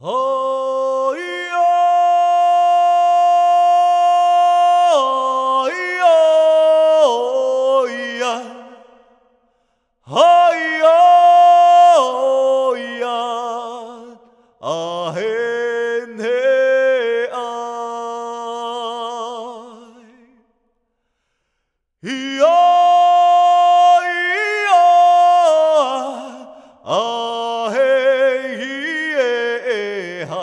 哎呀，哎呀，哎呀，哎呀，啊嘿嘿啊，咿呀咿呀，啊嘿咿耶嗨，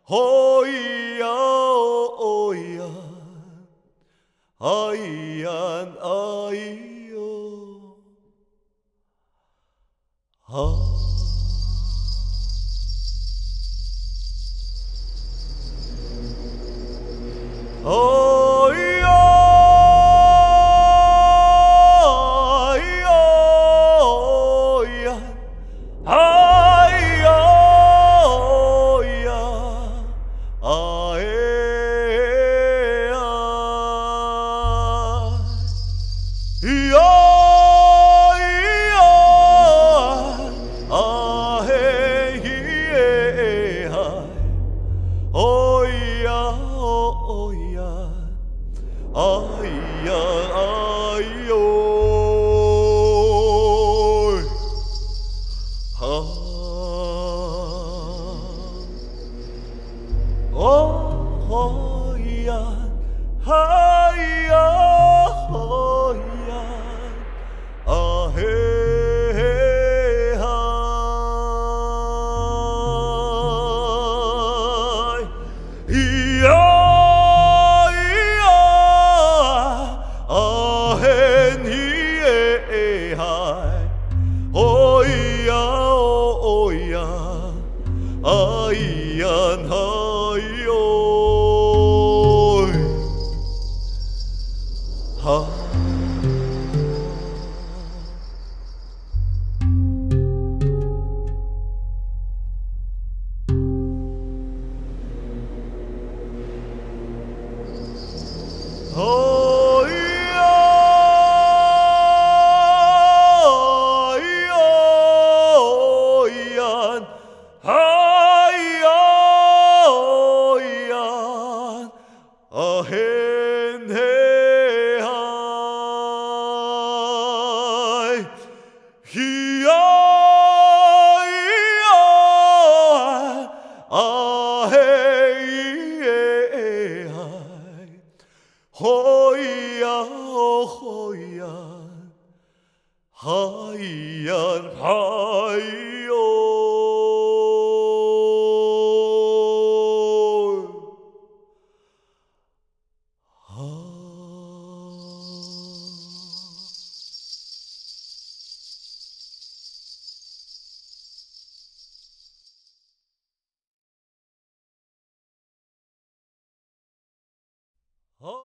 哦咿呀哦咿呀，哎呀哎呦啊。哎呀，哎呀，哎呀，哎呀，哎呀，咿呀，咿呀，啊嘿咿耶嗨。哦呀哦呀，哎呀哎呦，啊，哦呀，哎呀哦呀，啊嘿嘿嗨。咿呀咿呀，啊嘿咿耶嗨，哦咿呀哦咿呀，啊咿呀哎呦，啊。哦呀，哎呦，哎呀，哎呀，